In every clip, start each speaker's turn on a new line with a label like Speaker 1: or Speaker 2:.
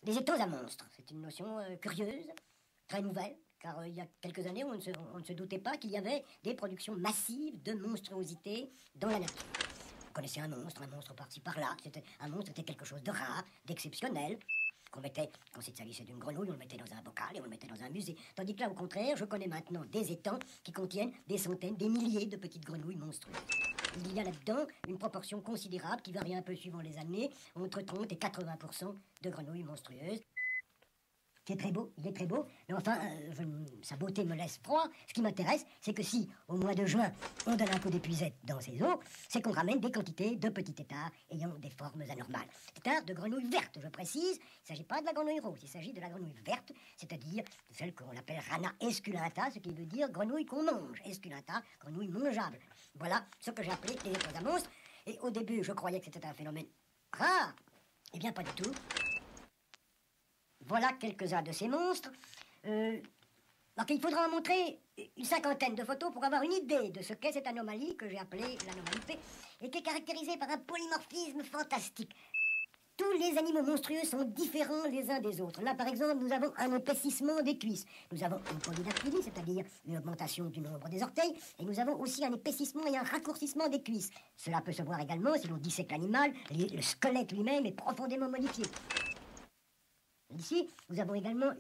Speaker 1: Des étangs à monstres, c'est une notion curieuse, très nouvelle, car il y a quelques années, on ne se doutait pas qu'il y avait des productions massives de monstruosités dans la nature. On connaissait un monstre par-ci par-là, un monstre était quelque chose de rare, d'exceptionnel, qu'on mettait, quand il s'agissait d'une grenouille, on le mettait dans un bocal et on le mettait dans un musée. Tandis que là, au contraire, je connais maintenant des étangs qui contiennent des centaines, des milliers de petites grenouilles monstrueuses. Il y a là-dedans une proportion considérable qui varie un peu suivant les années, entre 30 et 80% de grenouilles monstrueuses. C'est très beau, il est très beau, mais enfin, sa beauté me laisse froid. Ce qui m'intéresse, c'est que si, au mois de juin, on donne un coup d'épuisette dans ces eaux, c'est qu'on ramène des quantités de petits têtards ayant des formes anormales. Têtards de grenouilles vertes, je précise. Il ne s'agit pas de la grenouille rose, il s'agit de la grenouille verte, c'est-à-dire de celle qu'on appelle Rana esculenta, ce qui veut dire grenouille qu'on mange. Esculenta, grenouille mangeable. Voilà ce que j'ai appelé les étoiles à monstres. Et au début, je croyais que c'était un phénomène rare. Eh bien, pas du tout. Voilà quelques-uns de ces monstres. Donc il faudra en montrer une cinquantaine de photos pour avoir une idée de ce qu'est cette anomalie que j'ai appelée l'anomalie P et qui est caractérisée par un polymorphisme fantastique. Tous les animaux monstrueux sont différents les uns des autres. Là, par exemple, nous avons un épaississement des cuisses. Nous avons une polydactylie, c'est-à-dire une augmentation du nombre des orteils. Et nous avons aussi un épaississement et un raccourcissement des cuisses. Cela peut se voir également si l'on dissèque l'animal. Le squelette lui-même est profondément modifié. Ici, nous avons également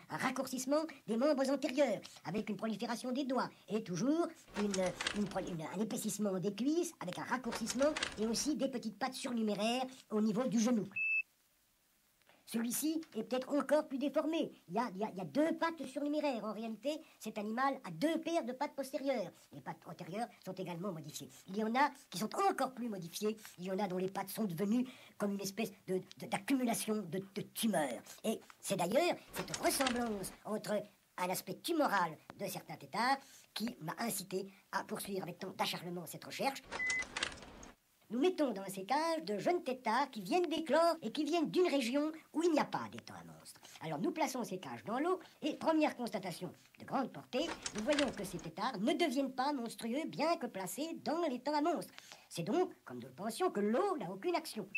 Speaker 1: un raccourcissement des membres antérieurs, avec une prolifération des doigts, et toujours un épaississement des cuisses, avec un raccourcissement, et aussi des petites pattes surnuméraires au niveau du genou. Celui-ci est peut-être encore plus déformé. Il y a deux pattes surnuméraires. En réalité, cet animal a deux paires de pattes postérieures. Les pattes antérieures sont également modifiées. Il y en a qui sont encore plus modifiées. Il y en a dont les pattes sont devenues comme une espèce d'accumulation de tumeurs. Et c'est d'ailleurs cette ressemblance entre un aspect tumoral de certains têtards qui m'a incité à poursuivre avec tant d'acharnement cette recherche. Nous mettons dans ces cages de jeunes têtards qui viennent d'éclore et qui viennent d'une région où il n'y a pas d'étang à monstres. Alors nous plaçons ces cages dans l'eau et première constatation de grande portée, nous voyons que ces têtards ne deviennent pas monstrueux bien que placés dans l'étang à monstres. C'est donc, comme nous le pensions, que l'eau n'a aucune action.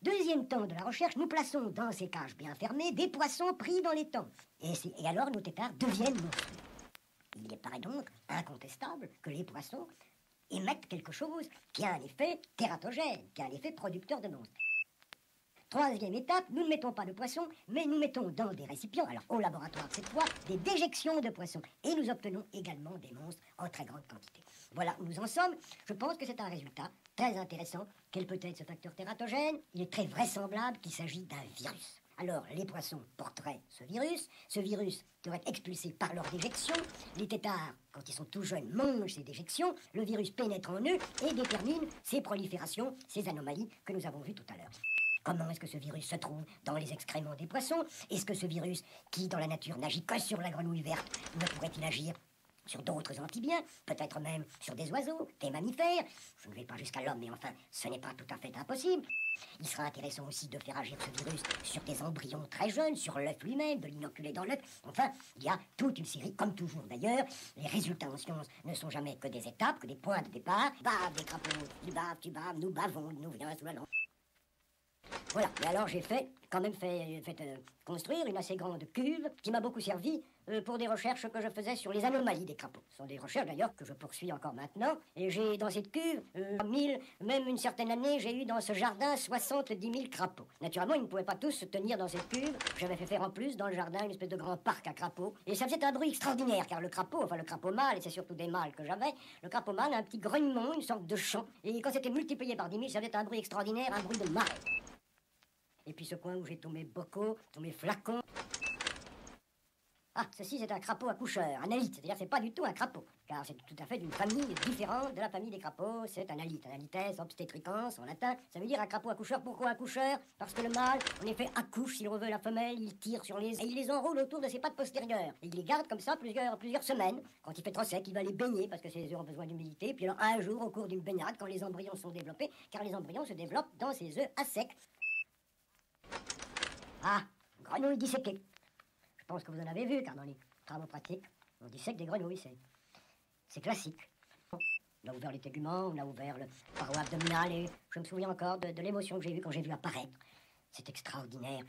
Speaker 1: Deuxième temps de la recherche, nous plaçons dans ces cages bien fermées des poissons pris dans l'étang. Et alors nos têtards deviennent monstrueux. Il paraît donc incontestable que les poissons émettent quelque chose qui a un effet tératogène, qui a un effet producteur de monstres. Troisième étape, nous ne mettons pas de poissons, mais nous mettons dans des récipients, alors au laboratoire cette fois, des déjections de poissons. Et nous obtenons également des monstres en très grande quantité. Voilà où nous en sommes. Je pense que c'est un résultat très intéressant. Quel peut être ce facteur tératogène? Il est très vraisemblable qu'il s'agit d'un virus. Alors, les poissons porteraient ce virus devrait être expulsé par leur déjection, les têtards, quand ils sont tout jeunes, mangent ces déjections, le virus pénètre en eux et détermine ces proliférations, ces anomalies que nous avons vues tout à l'heure. Comment est-ce que ce virus se trouve dans les excréments des poissons? Est-ce que ce virus, qui dans la nature n'agit que sur la grenouille verte, ne pourrait-il agir sur d'autres amphibiens, peut-être même sur des oiseaux, des mammifères? Je ne vais pas jusqu'à l'homme, mais enfin, ce n'est pas tout à fait impossible. Il sera intéressant aussi de faire agir ce virus sur des embryons très jeunes, sur l'œuf lui-même, de l'inoculer dans l'œuf. Enfin, il y a toute une série, comme toujours d'ailleurs. Les résultats en science ne sont jamais que des étapes, que des points de départ. Bave, des crapauds, tu baves, nous bavons, nous vient sous la langue. Voilà, et alors j'ai quand même fait construire une assez grande cuve qui m'a beaucoup servi pour des recherches que je faisais sur les anomalies des crapauds. Ce sont des recherches d'ailleurs que je poursuis encore maintenant. Et j'ai dans cette cuve, même une certaine année, j'ai eu dans ce jardin 70 000 crapauds. Naturellement, ils ne pouvaient pas tous se tenir dans cette cuve. J'avais fait faire en plus dans le jardin une espèce de grand parc à crapauds. Et ça faisait un bruit extraordinaire, car le crapaud mâle, et c'est surtout des mâles que j'avais, le crapaud mâle a un petit grognement, une sorte de chant. Et quand c'était multiplié par 10 000, ça faisait un bruit extraordinaire, un bruit de marée. Et puis ce coin où j'ai tous mes bocaux, tous mes flacons. Ah, ceci c'est un crapaud accoucheur, un alite, c'est-à-dire c'est pas du tout un crapaud, car c'est tout à fait d'une famille différente de la famille des crapauds, c'est un alite, un alites obstetricans en latin, ça veut dire un crapaud accoucheur. Pourquoi accoucheur? Parce que le mâle, en effet, accouche s'il veut la femelle, il tire sur les... et il les enroule autour de ses pattes postérieures, et il les garde comme ça plusieurs semaines. Quand il fait trop sec, il va les baigner, parce que ses œufs ont besoin d'humidité, puis alors un jour, au cours d'une baignade, quand les embryons sont développés, car les embryons se développent dans ses œufs à sec. Ah, grenouille disséquée. Je pense que vous en avez vu, car dans les travaux pratiques, on dissèque des grenouilles, c'est classique. On a ouvert les téguments, on a ouvert le paroi abdominal, et je me souviens encore de l'émotion que j'ai eue quand j'ai vu apparaître. C'est extraordinaire.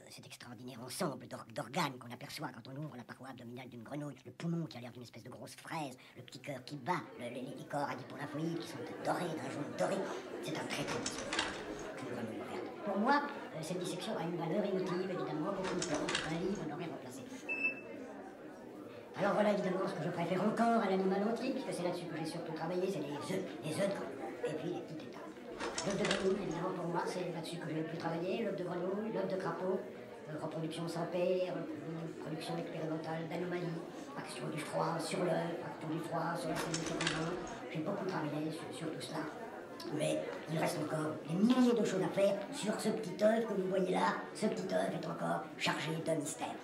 Speaker 1: cet extraordinaire ensemble d'organes qu'on aperçoit quand on ouvre la paroi abdominale d'une grenouille, le poumon qui a l'air d'une espèce de grosse fraise, le petit cœur qui bat, les corps adipolymphoïdes qui sont dorés, d'un jaune doré, c'est un très très beau spectacle, une grenouille verte. Pour moi, cette dissection a une valeur émotive, évidemment, beaucoup de temps, un livre l'aurait remplacé. Alors voilà évidemment ce que je préfère encore à l'animal entier, puisque c'est là-dessus que j'ai surtout travaillé, c'est les œufs de grenouille, et puis les petites étapes. L'œuf de grenouille, évidemment, pour moi, c'est là-dessus que j'ai le plus travaillé, l'œuf de grenouille, l'œuf de crapaud, reproduction sans pair, production expérimentale d'anomalies, action du froid sur l'œuf, action du froid sur la cellule corrigante. J'ai beaucoup travaillé sur tout cela. Mais il reste encore des milliers de choses à faire sur ce petit œuf que vous voyez là. Ce petit œuf est encore chargé de mystère.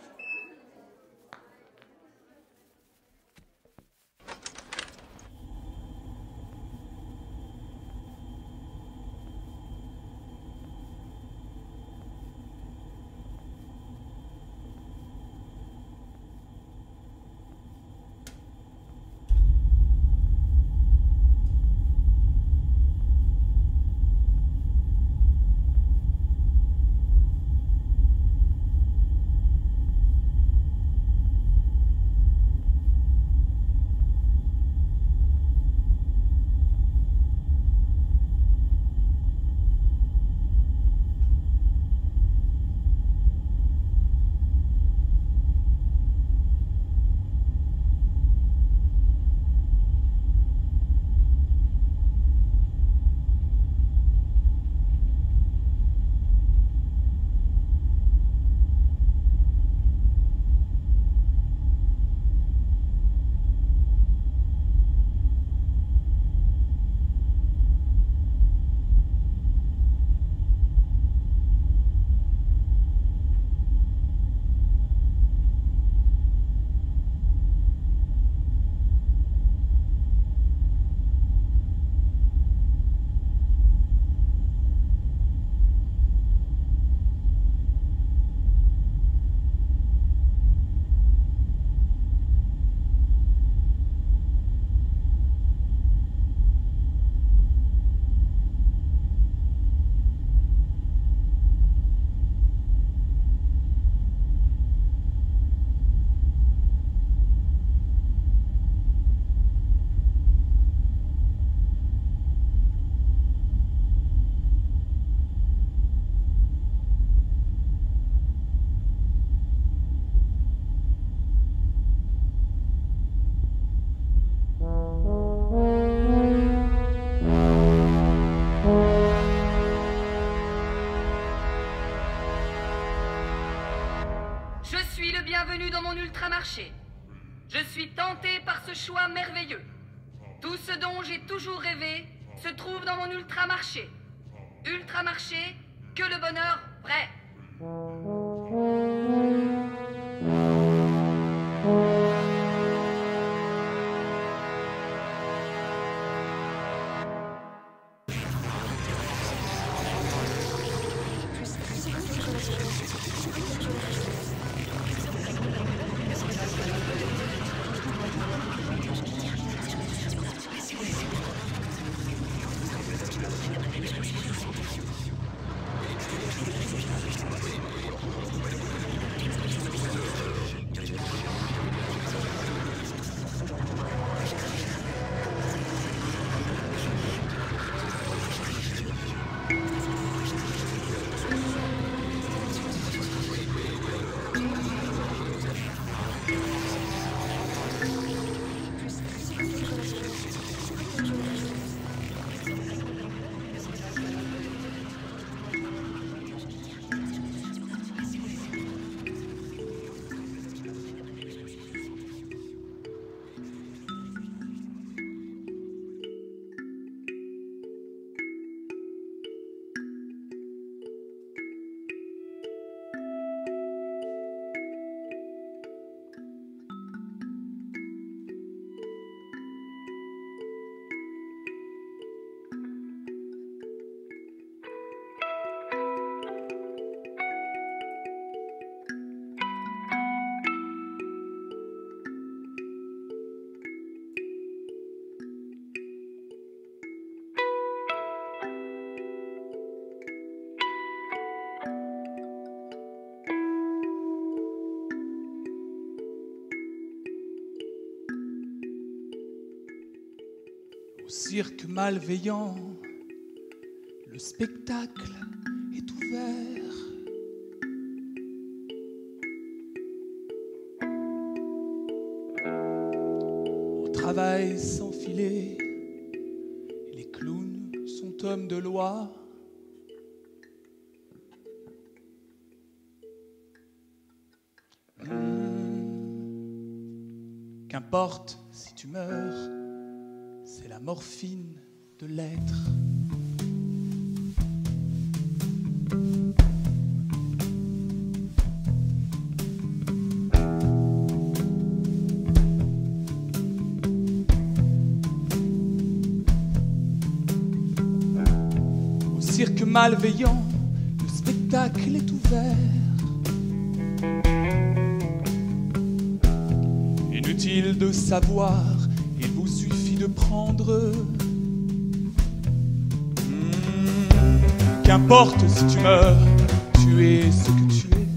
Speaker 2: Bienvenue dans mon ultramarché. Je suis tentée par ce choix merveilleux. Tout ce dont j'ai toujours rêvé se trouve dans mon ultramarché. Ultramarché, que le bonheur vrai.
Speaker 3: Cirque malveillant, le spectacle est ouvert. Au travail sans filet, les clowns sont hommes de loi. Qu'importe si tu meurs, c'est la morphine de l'être. Au cirque malveillant, le spectacle est ouvert. Inutile de savoir, il vous suffit de prendre. Qu'importe si tu meurs, tu es ce que tu es.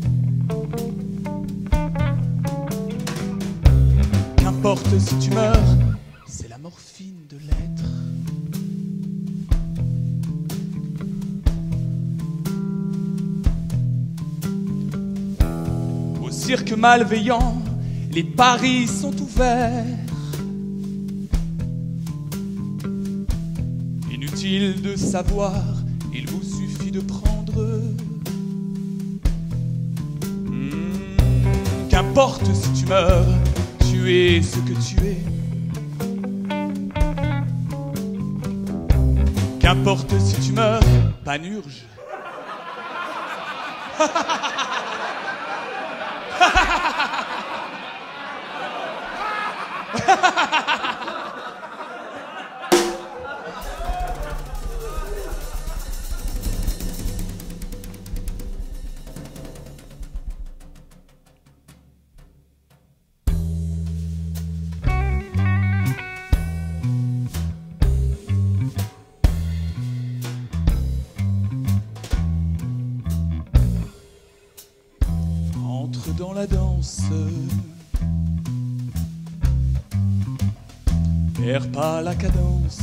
Speaker 3: Qu'importe si tu meurs, c'est la morphine de l'être. Au cirque malveillant, les paris sont ouverts. Inutile de savoir, il vous suffit de prendre. Qu'importe si tu meurs, tu es ce que tu es. Qu'importe si tu meurs, panurge. Entre dans la danse, perds pas la cadence.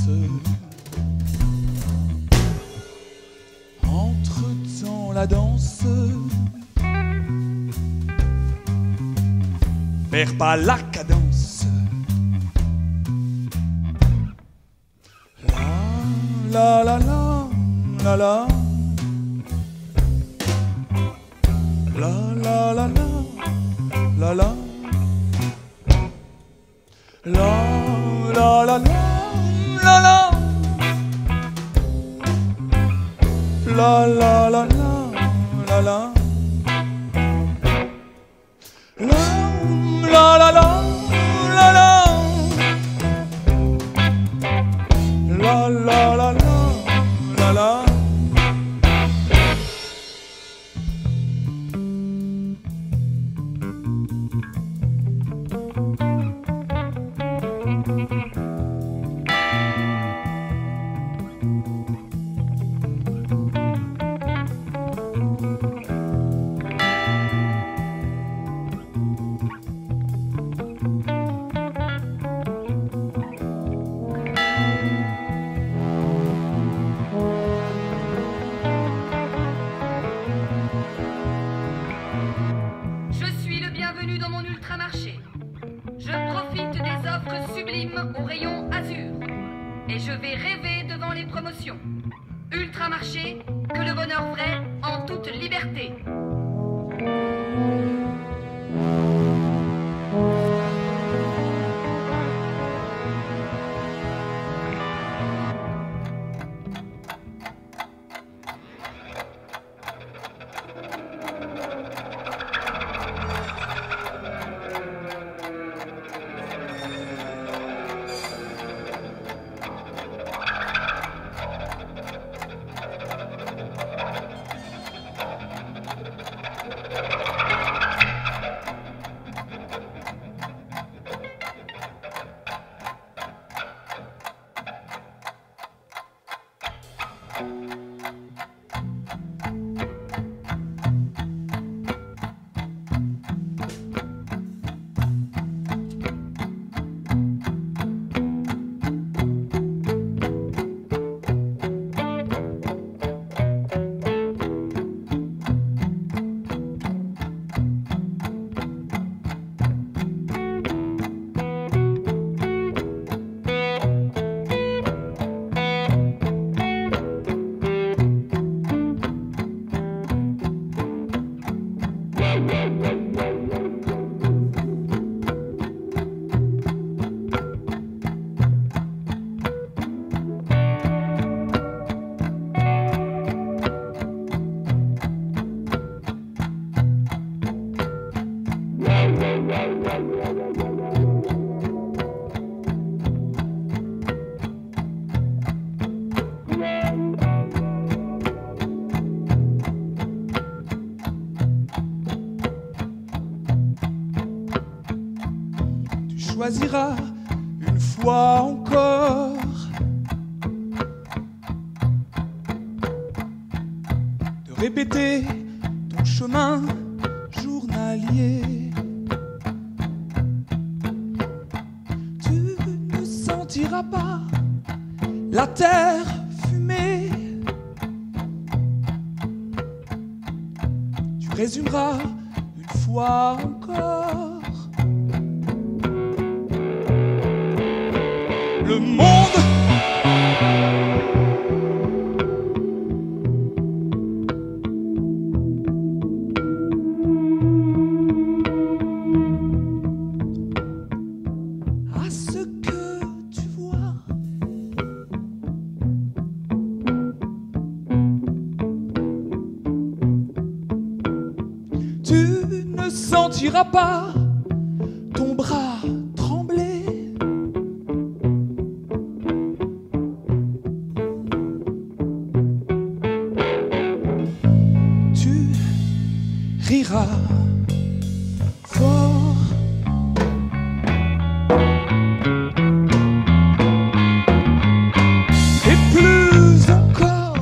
Speaker 3: Entre dans la danse, perds pas la cadence. La la la la la. La la la la la la. La la la la la la. La la la la la la. La la la la la. La la la la la.
Speaker 2: Dans mon ultramarché. Je profite des offres sublimes au rayon azur. Et je vais rêver devant les promotions. Ultramarché, que le bonheur vrai en toute liberté.
Speaker 3: choisiras une fois encore de répéter ton chemin journalier. Tu ne sentiras pas la terre fumée. Tu résumeras une fois encore le monde. À ce que tu vois, tu ne sentiras pas ton bras trembler. Tu riras fort. Et plus encore.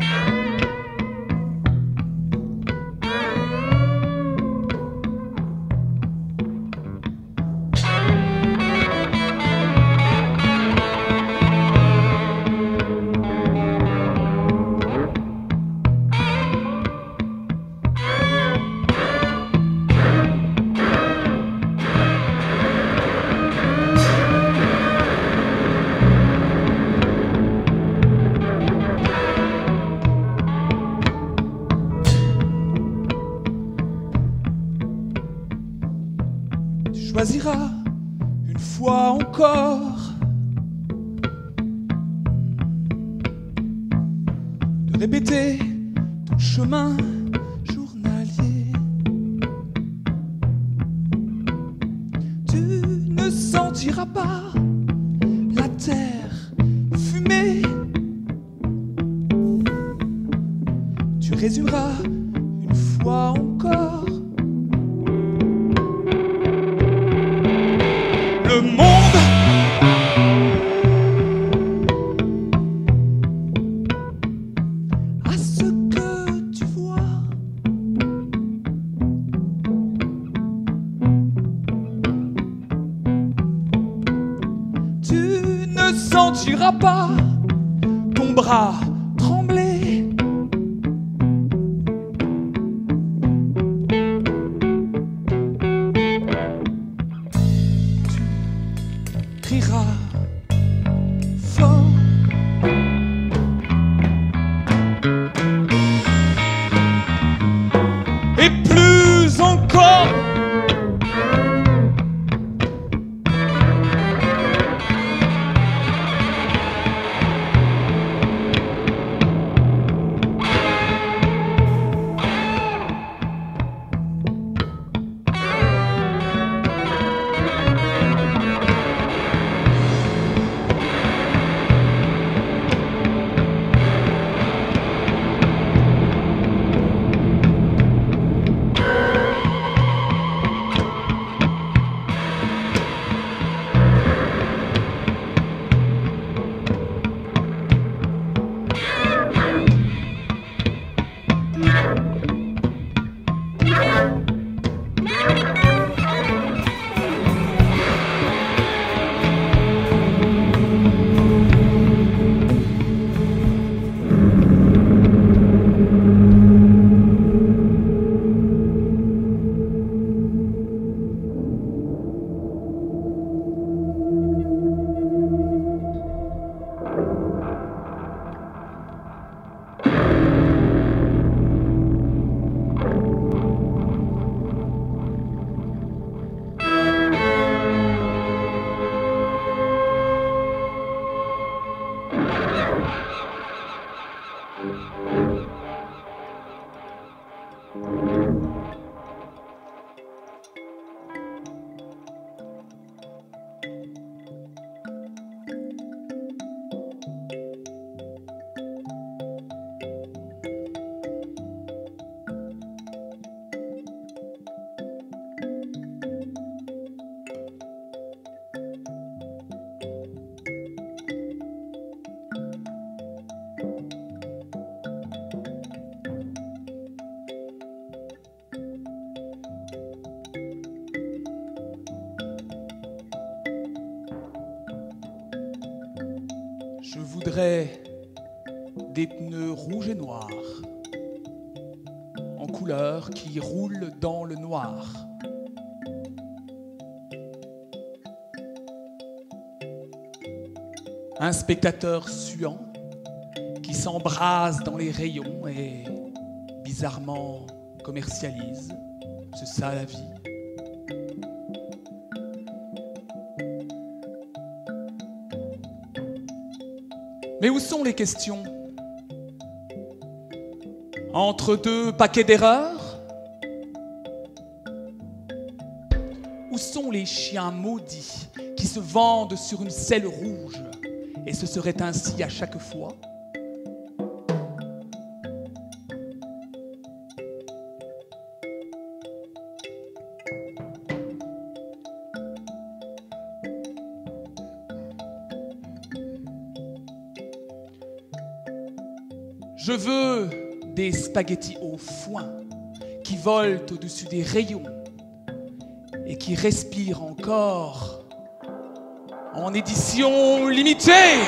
Speaker 3: Tu choisiras une fois encore de répéter ton chemin journalier. Tu ne sentiras pas la terre fumée. Tu résumeras une fois encore le monde. À ce que tu vois, tu ne sentiras pas ton bras trembler. Tu crieras fort. Et plus encore. voudrais des pneus rouges et noirs, en couleur qui roulent dans le noir. Un spectateur suant qui s'embrase dans les rayons et bizarrement commercialise. C'est ça la vie. Mais où sont les questions? Entre deux paquets d'erreurs? Où sont les chiens maudits qui se vendent sur une selle rouge? Et ce serait ainsi à chaque fois? Je veux des spaghettis au foin qui volent au-dessus des rayons et qui respirent encore en édition limitée.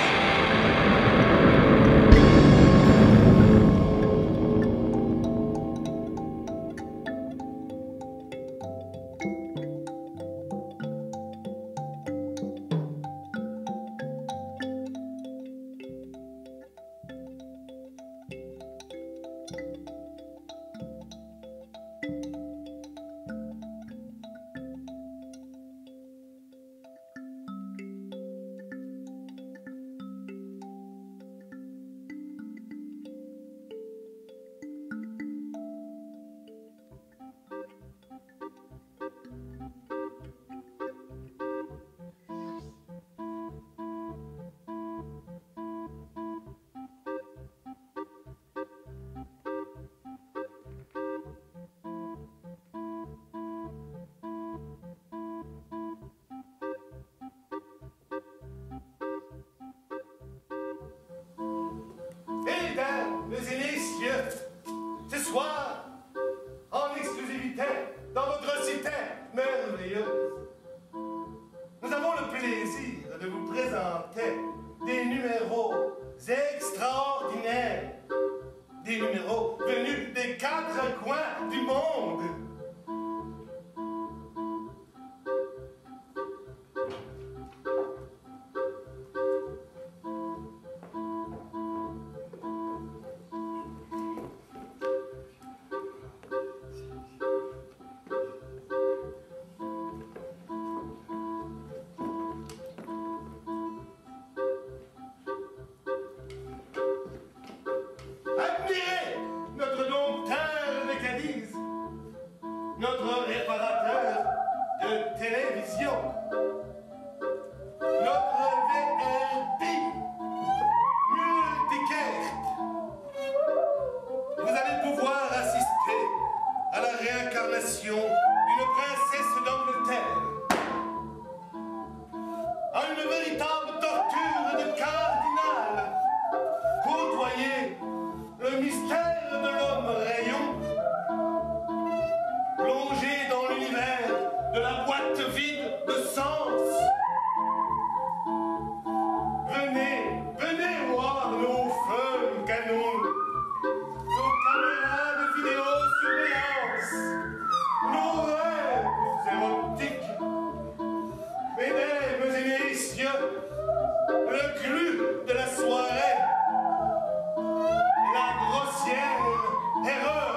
Speaker 4: Mesdames et messieurs, ce soir, en exclusivité, dans votre cité merveilleuse, nous avons le plaisir de vous présenter des numéros extraordinaires, des numéros venus des 4 coins du monde. Admirez notre dompteur de Cadiz, notre réparateur de télévision, notre VRP multicarte. Vous allez pouvoir assister à la réincarnation d'une princesse d'Angleterre, à une véritable torture de cardinal, côtoyer le mystère de l'homme rayon, plongé dans l'univers de la boîte vide de sens. Venez, venez voir nos feux canons, nos caméras de vidéosurveillance, nos rêves érotiques. Mesdames et messieurs, le clou de la soirée, la grossière erreur.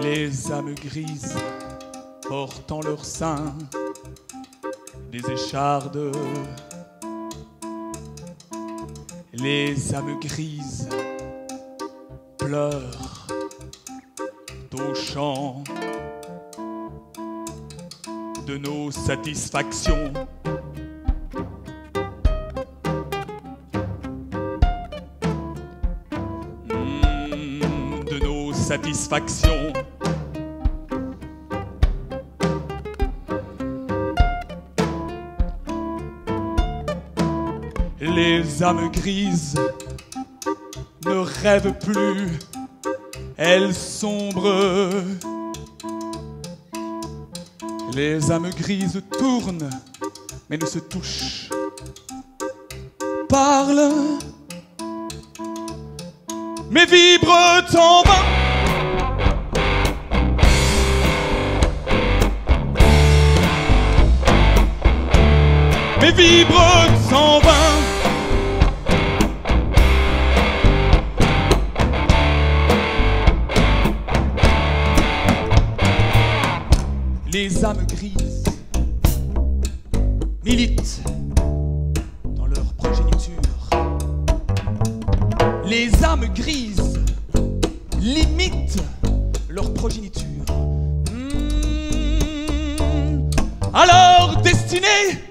Speaker 3: Les âmes grises portent en leur sein des échardes. Les âmes grises pleurent au chant de nos satisfactions. De nos satisfactions. Les âmes grises ne rêvent plus, elles sombrent. Les âmes grises tournent, mais ne se touchent. Parlent, mais vibrent en vain. Mais vibrent en vain. Les âmes grises militent dans leur progéniture. Les âmes grises limitent leur progéniture. Alors, destinée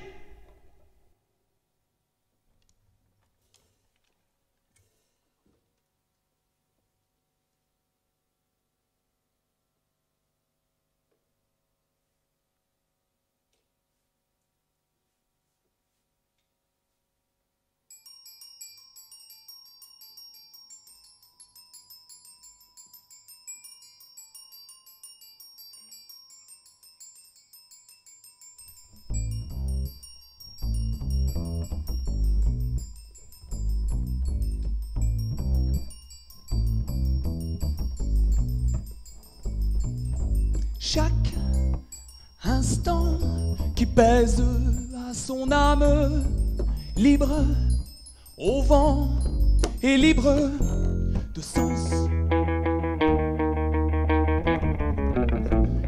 Speaker 3: chaque instant qui pèse à son âme, libre au vent et libre de sens.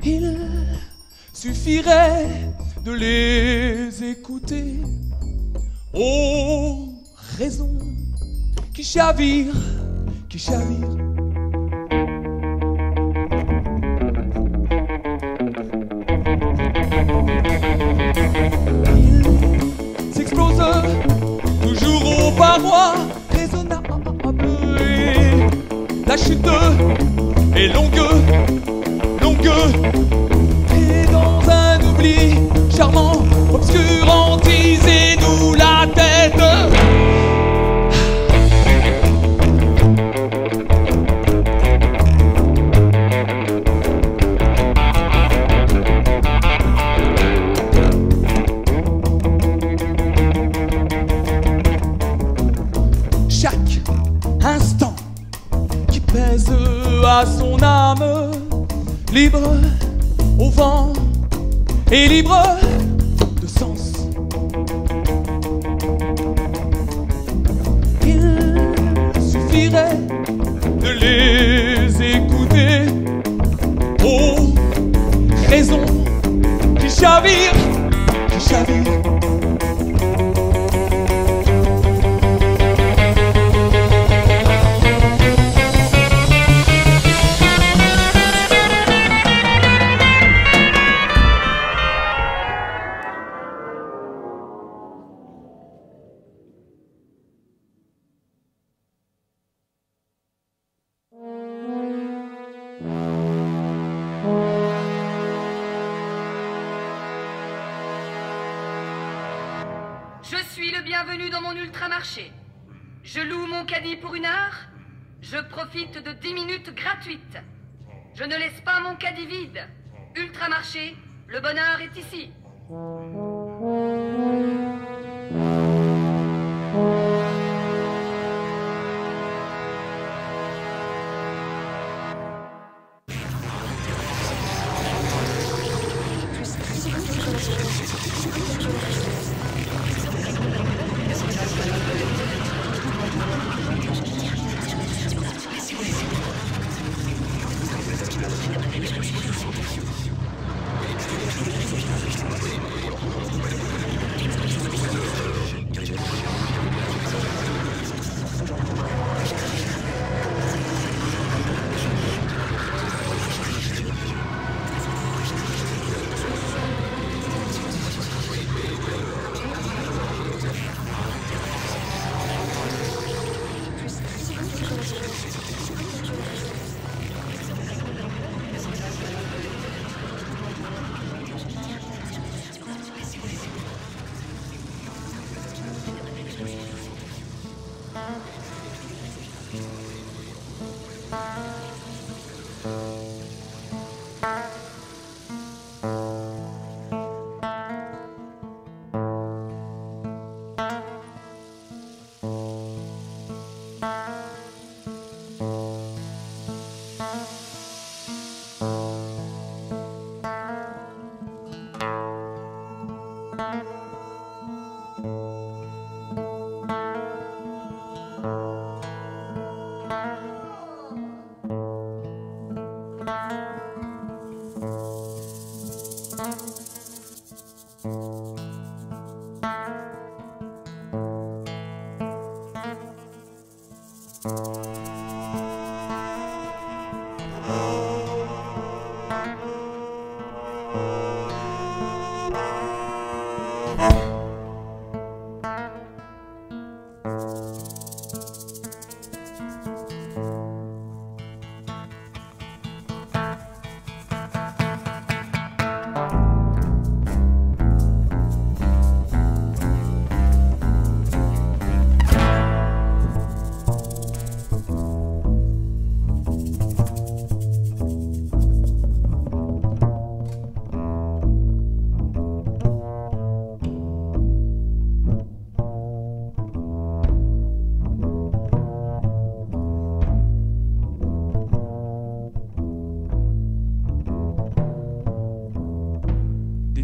Speaker 3: Il suffirait de les écouter aux raisons qui chavirent, qui chavirent. Il s'explose toujours aux parois raisonnables. La chute est longue, longue, et dans un oubli charmant, obscurantisez-nous la tête. Instant qui pèse à son âme, libre au vent et libre de sens. Il suffirait de les écouter aux raisons qui chavirent, qui chavirent.
Speaker 2: Je suis le bienvenu dans mon ultramarché. Je loue mon caddie pour 1 heure. Je profite de 10 minutes gratuites. Je ne laisse pas mon caddie vide. Ultramarché, le bonheur est ici.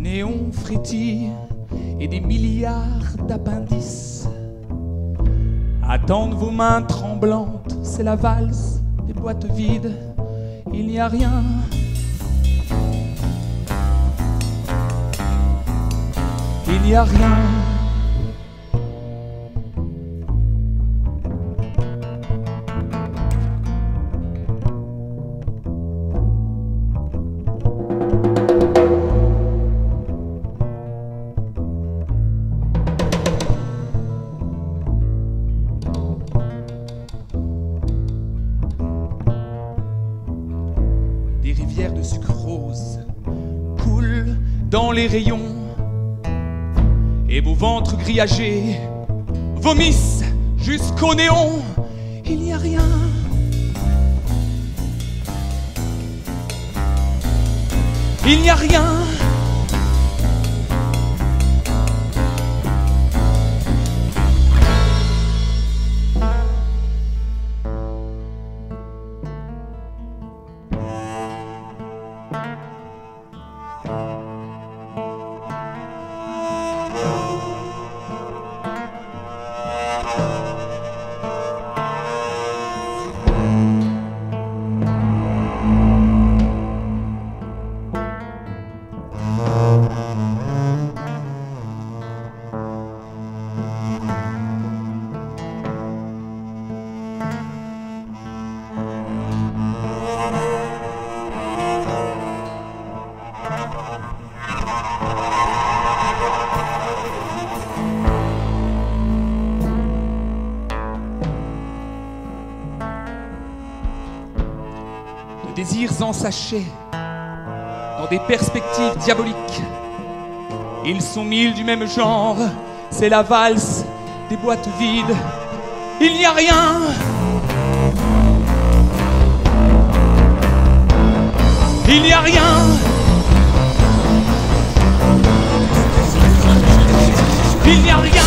Speaker 3: Néons frétillent et des milliards d'appendices attendent vos mains tremblantes. C'est la valse des boîtes vides. Il n'y a rien. Il n'y a rien. Des rivières de sucrose coulent dans les rayons et vos ventres grillagés vomissent jusqu'au néon. Il n'y a rien. Il n'y a rien. Désirs en sachet, dans des perspectives diaboliques. Ils sont mille du même genre, c'est la valse des boîtes vides. Il n'y a rien. Il n'y a rien. Il n'y a rien.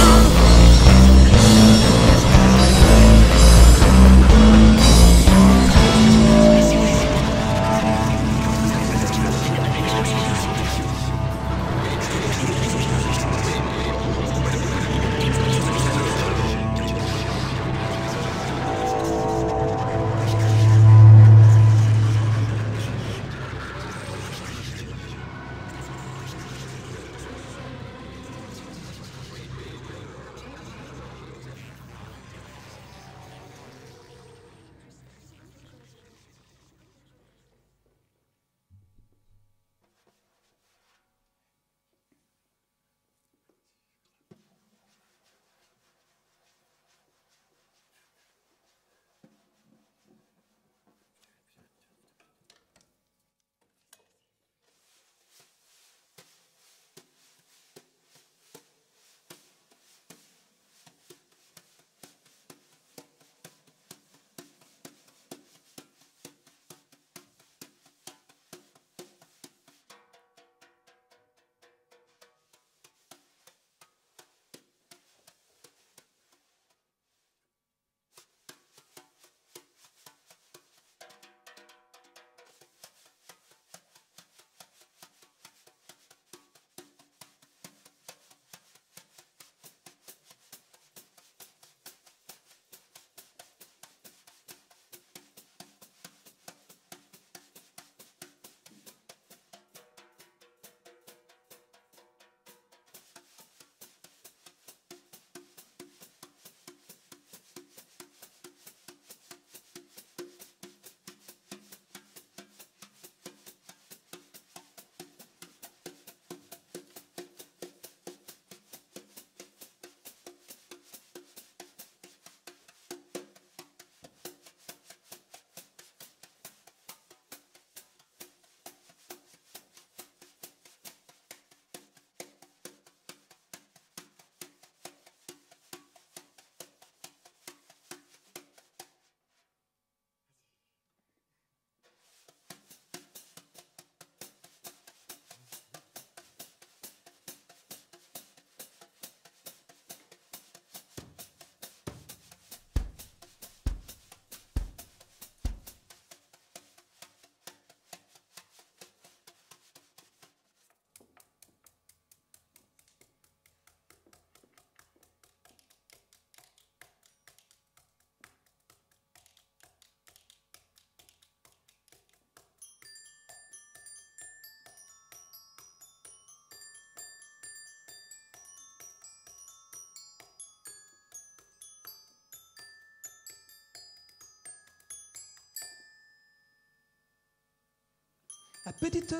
Speaker 3: petite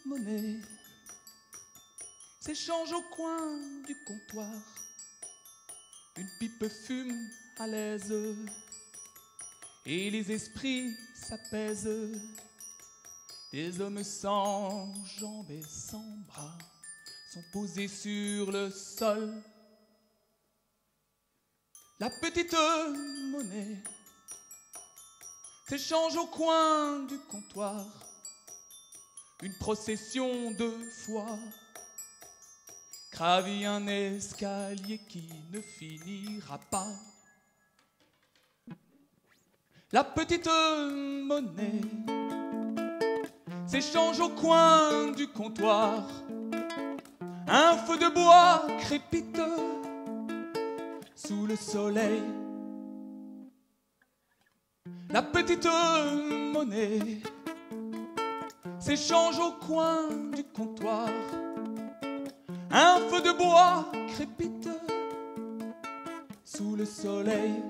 Speaker 3: monnaie s'échange au coin du comptoir. Une pipe fume à l'aise et les esprits s'apaisent. Des hommes sans jambes et sans bras sont posés sur le sol. La petite monnaie s'échange au coin du comptoir. Une procession de foi gravit un escalier qui ne finira pas. La petite monnaie s'échange au coin du comptoir. Un feu de bois crépite sous le soleil. La petite monnaie s'échange au coin du comptoir. Un feu de bois crépite sous le soleil.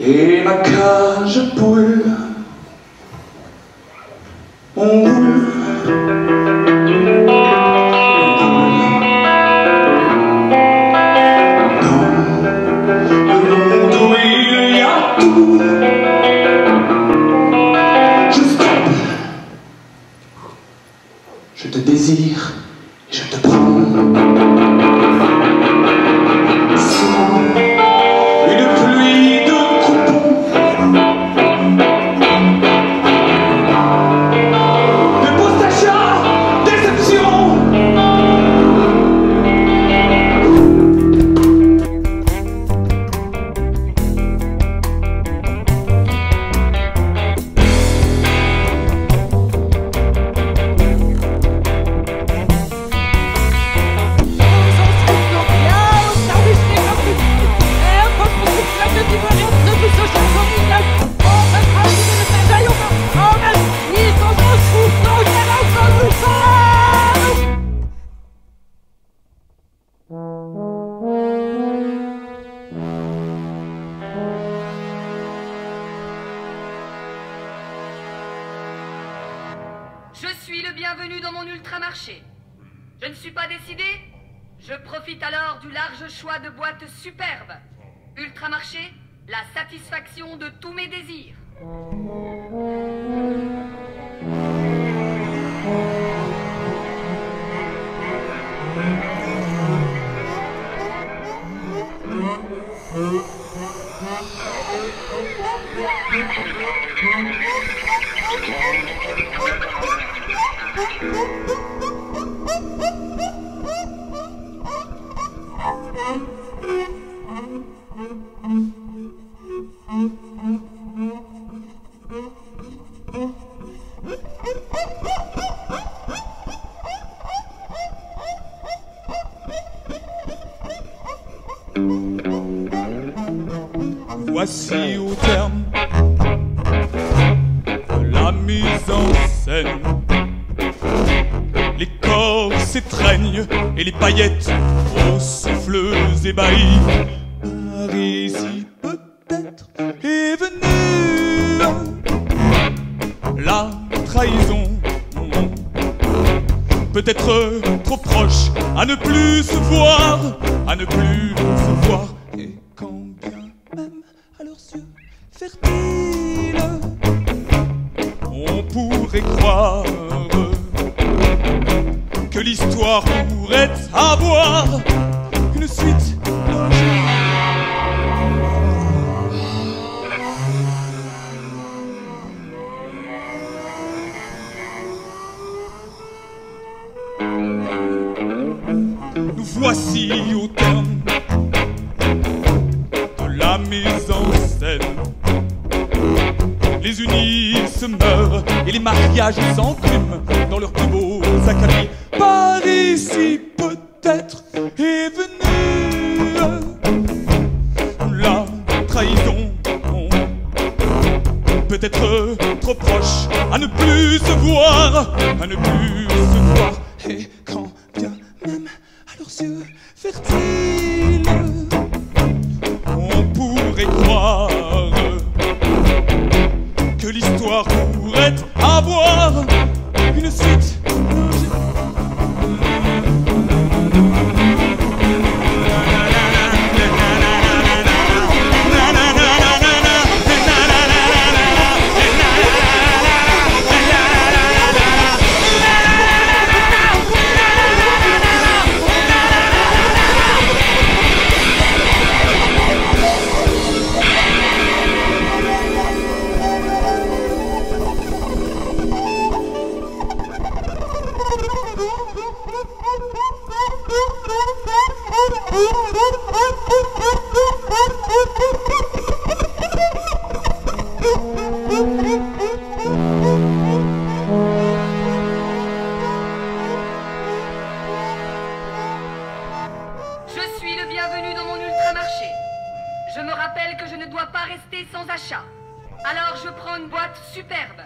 Speaker 3: Et ma cage à poules, on roule, dans le monde où il y a tout. Je stoppe, je te désire, je te prends.
Speaker 2: Je suis le bienvenu dans mon ultramarché. Je ne suis pas décidé? Je profite alors du large choix de boîtes superbes. Ultramarché, la satisfaction de tous mes désirs.
Speaker 3: Voici au terme de la mise en scène. Les corps s'étreignent et les paillettes aux souffleuses ébahies. Paris ici peut-être est venue la trahison. Peut-être trop proche à ne plus se voir, à ne plus se voir. Et quand bien même à leurs yeux fertiles, on pourrait croire que l'histoire pourrait avoir une suite logique. Nous voici au terme de la mise en scène. Les unis se meurent et les mariages s'enclument dans leurs plus beaux acabits. Par ici peut-être est venue la trahison. Peut-être trop proche à ne plus se voir, à ne plus se voir. Et quand bien même à leurs yeux fertiles, on pourrait croire que l'histoire pourrait avoir une suite logique.
Speaker 2: Je suis le bienvenu dans mon ultramarché. Je me rappelle que je ne dois pas rester sans achat. Alors je prends une boîte superbe.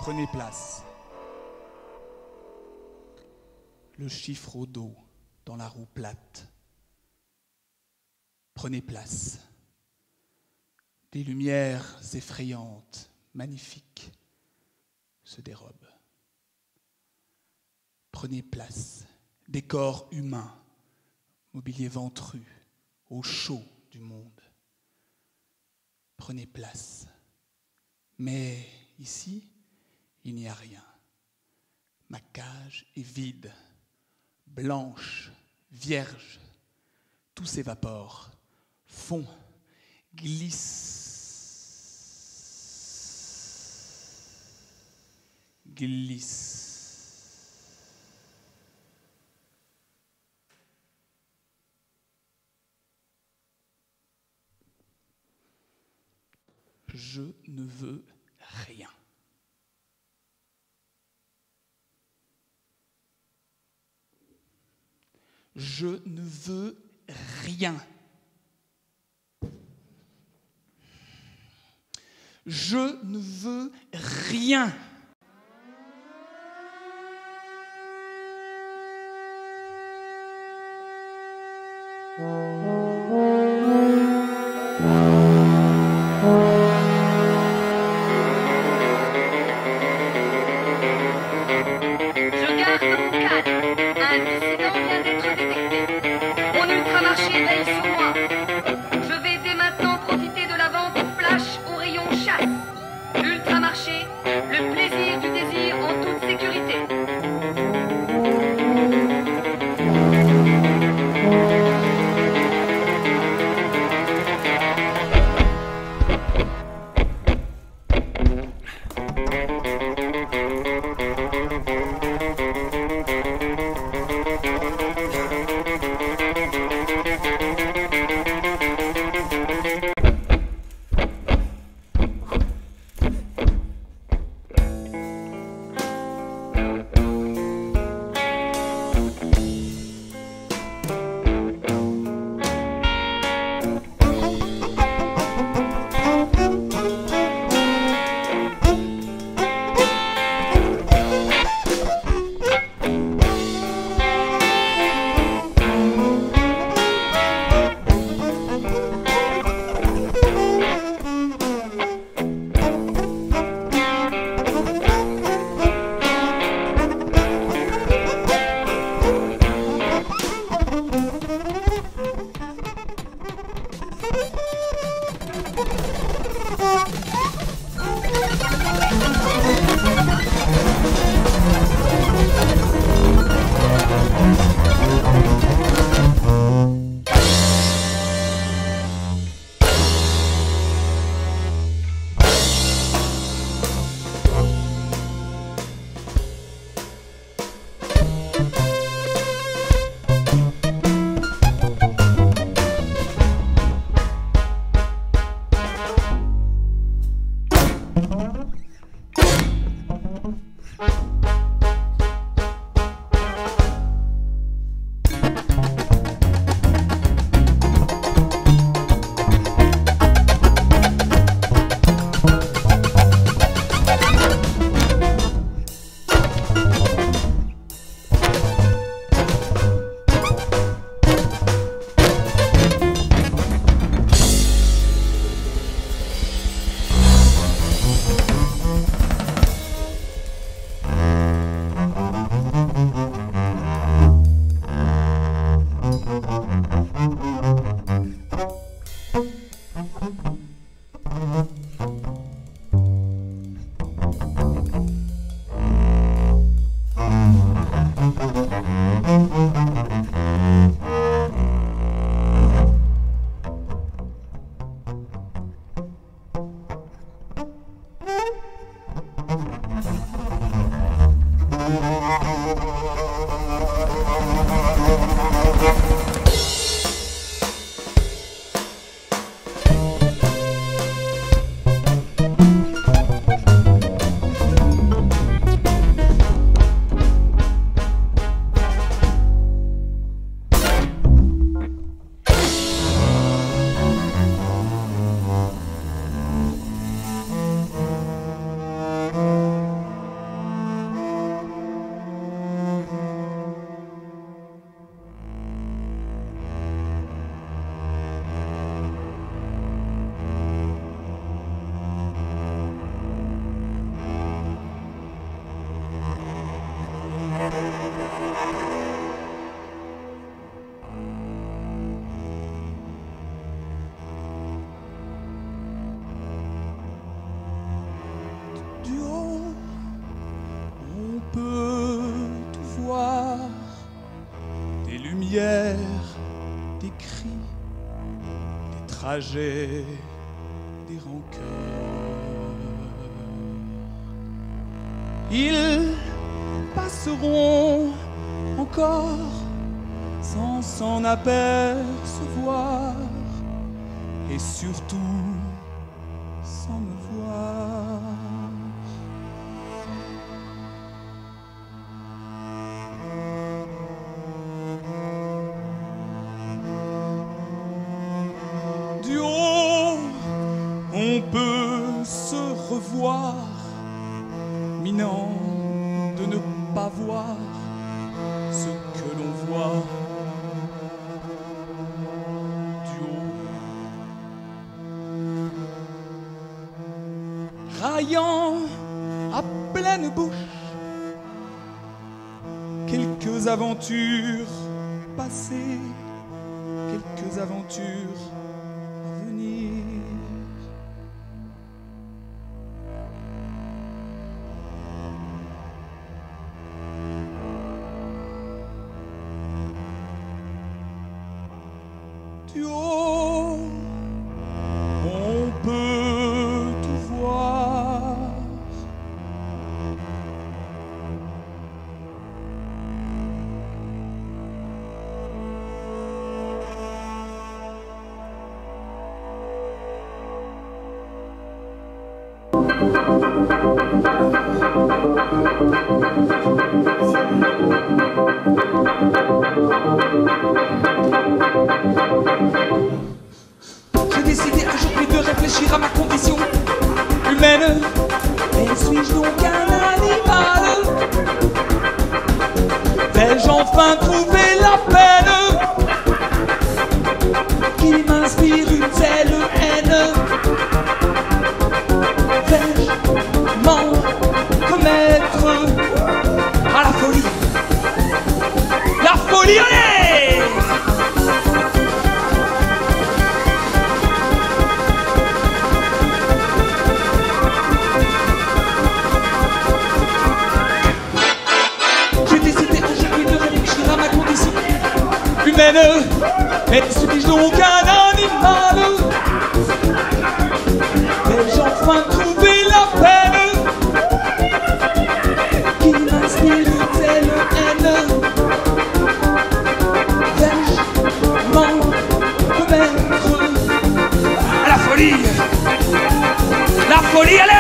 Speaker 3: Prenez place. Le chiffre au dos dans la roue plate. Prenez place. Des lumières effrayantes, magnifiques, se dérobent. Prenez place. Des corps humains, mobilier ventru, au chaud du monde. Prenez place. Mais ici, il n'y a rien. Ma cage est vide, blanche, vierge. Tout s'évapore, fond, glisse, glisse. Je ne veux rien. Je ne veux rien. Je ne veux rien.
Speaker 2: Je garde mon calme. Un dissident vient d'être détecté. Mon ultramarché veille sur moi. Je vais dès maintenant profiter de la vente flash au rayon chasse. Ultramarché, le plaisir du désir en toute sécurité.
Speaker 3: des lumières, des cris, des trajets, des rancœurs. Ils passeront encore sans s'en apercevoir et surtout sans me voir. Du haut, on peut se revoir, minant de ne pas voir ce que l'on voit du haut. Raillant à pleine bouche quelques aventures passées, quelques aventures à venir. Du haut, on peut tout voir. J'ai décidé aujourd'hui de réfléchir à ma condition humaine. Mais suis-je donc un animal? Vais-je enfin trouver la peine qui m'inspire une telle haine? Vais-je m'en remettre à la folie? La folie, allez! J'ai décidé aujourd'hui de réfléchir à ma condition humaine. Mais suis-je donc un animal? Vais-je enfin trouver la peine qui m'inspire une telle haine? Vais-je m'en remettre à la folie? La folie, allez!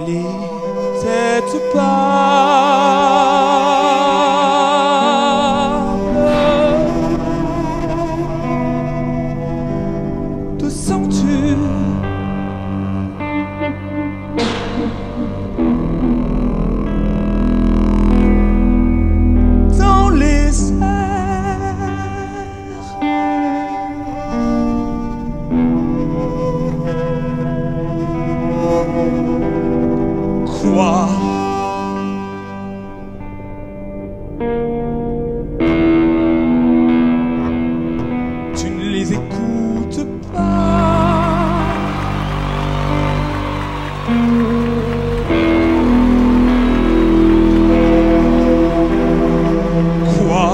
Speaker 3: les têtes parlent de sens-tu dans les airs? Quoi? Tu ne les écoutes pas? Quoi?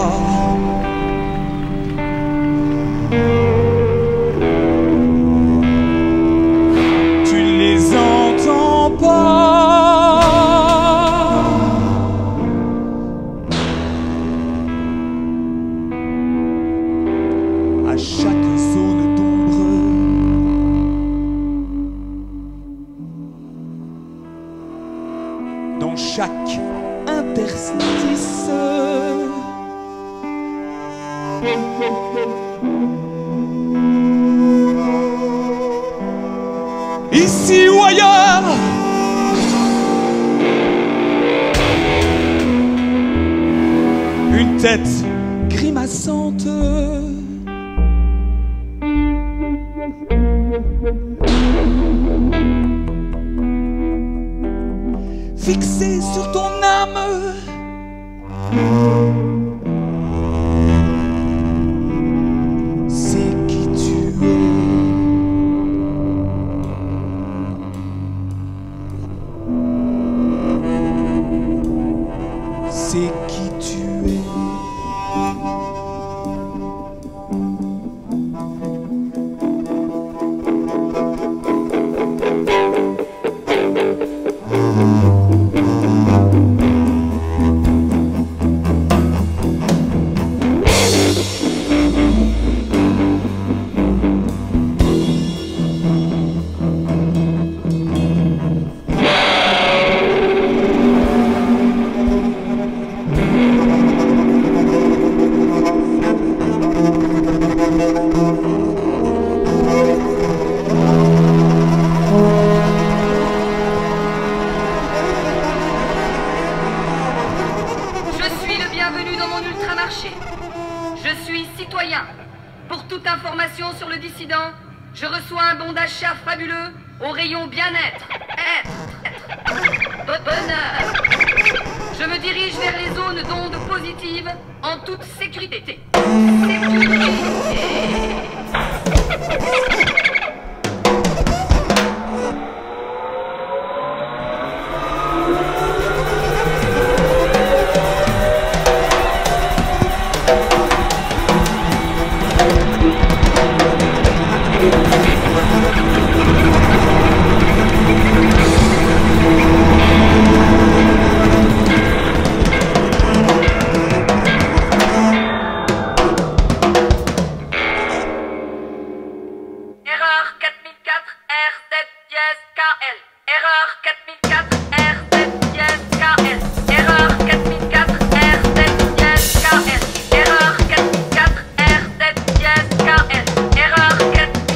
Speaker 3: Tu ne les entends pas? À chaque zone d'ombre, dans chaque interstice, ici ou ailleurs, une tête grimaçante fixée sur ton âme. C'est qui tu es. C'est qui tu es.
Speaker 2: Je suis le bienvenu dans mon ultramarché. Je suis citoyen. Pour toute information sur le dissident, je reçois un bon d'achat fabuleux au rayon bien-être. Bonheur. Je me dirige vers les zones d'ondes positives en toute sécurité. Erreur 4004 RZ dièse KL. Erreur 4004 RZ dièse KL. Erreur 4004 RZ dièse KL. Erreur 4004 RZ dièse KL. Erreur 4004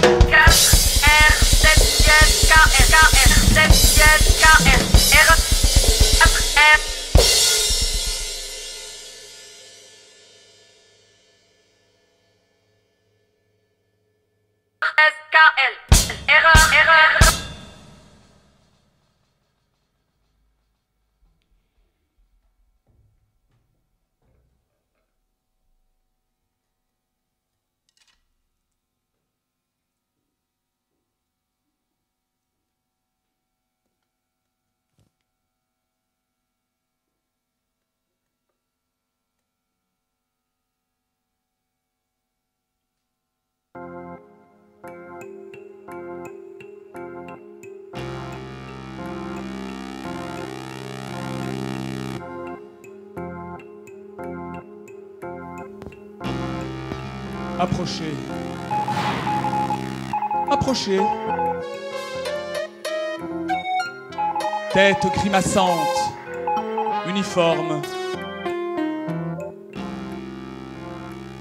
Speaker 2: SKL. Erreur.
Speaker 3: Approchez. Approchez. Tête grimaçante, uniforme.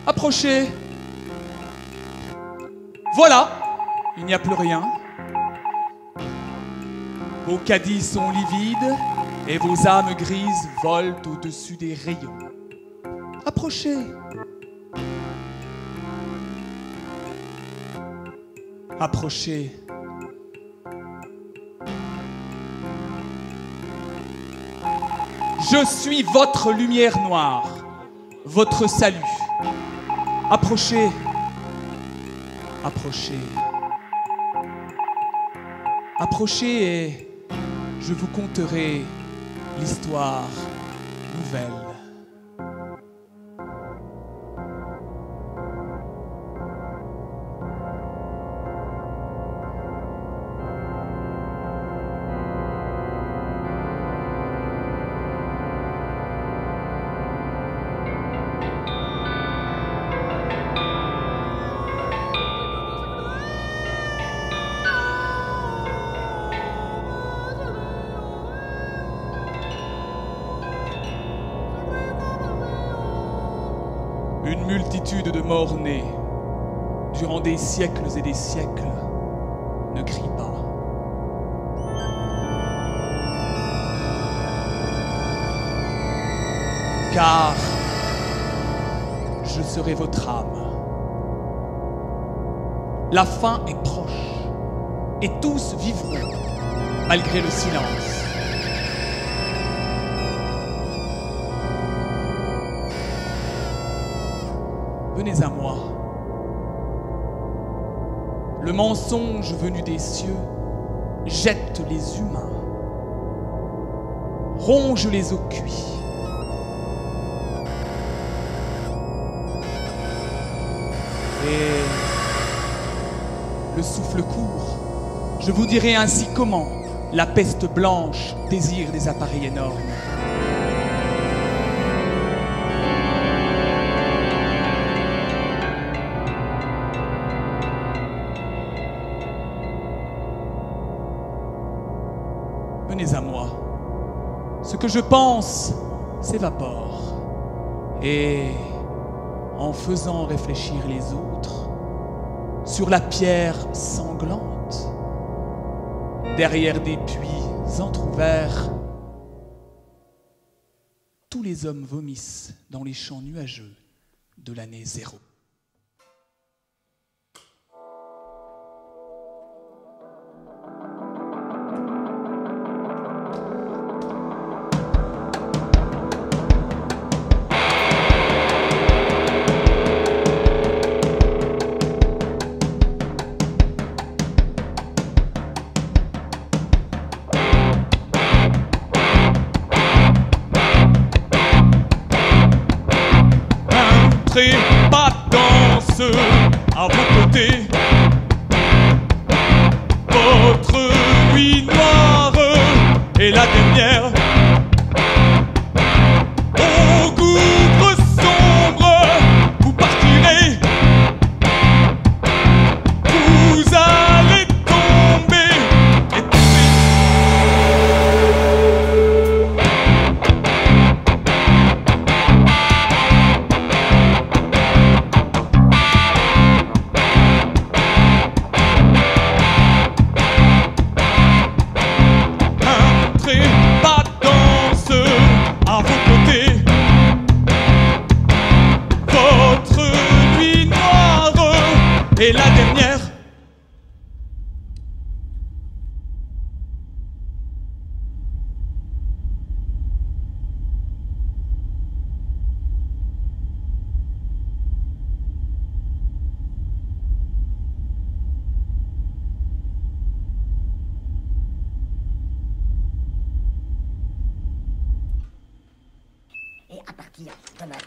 Speaker 3: Approchez. Voilà, il n'y a plus rien. Vos caddies sont livides et vos âmes grises volent au-dessus des rayons. Approchez. Approchez. Je suis votre lumière noire, votre salut. Approchez. Approchez. Approchez et je vous conterai l'histoire nouvelle. Une multitude de morts-nés, durant des siècles et des siècles, ne crie pas. Car je serai votre âme. La fin est proche, et tous vivront, malgré le silence. Venez à moi. Le mensonge venu des cieux jette les humains, ronge les os cuits. Et le souffle court. Je vous dirai ainsi comment la peste blanche désire des appareils énormes. Venez à moi. Ce que je pense s'évapore. Et en faisant réfléchir les autres sur la pierre sanglante, derrière des puits entr'ouverts, tous les hommes vomissent dans les champs nuageux de l'année zéro. Pas danse à vos côtés. Votre nuit noire est la dernière. Au gouffre sombre, vous partirez. Vous allez tomber et tomber.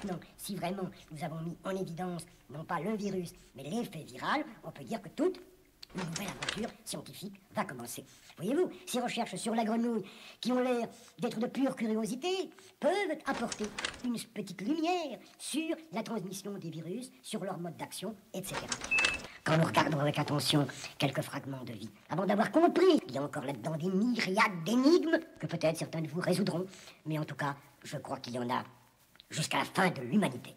Speaker 1: Maintenant, si vraiment nous avons mis en évidence, non pas le virus, mais l'effet viral, on peut dire que toute une nouvelle aventure scientifique va commencer. Voyez-vous, ces recherches sur la grenouille, qui ont l'air d'être de pure curiosité, peuvent apporter une petite lumière sur la transmission des virus, sur leur mode d'action, etc. Quand nous regardons avec attention quelques fragments de vie, avant d'avoir compris, il y a encore là-dedans des myriades d'énigmes que peut-être certains de vous résoudront, mais en tout cas, je crois qu'il y en a jusqu'à la fin de l'humanité.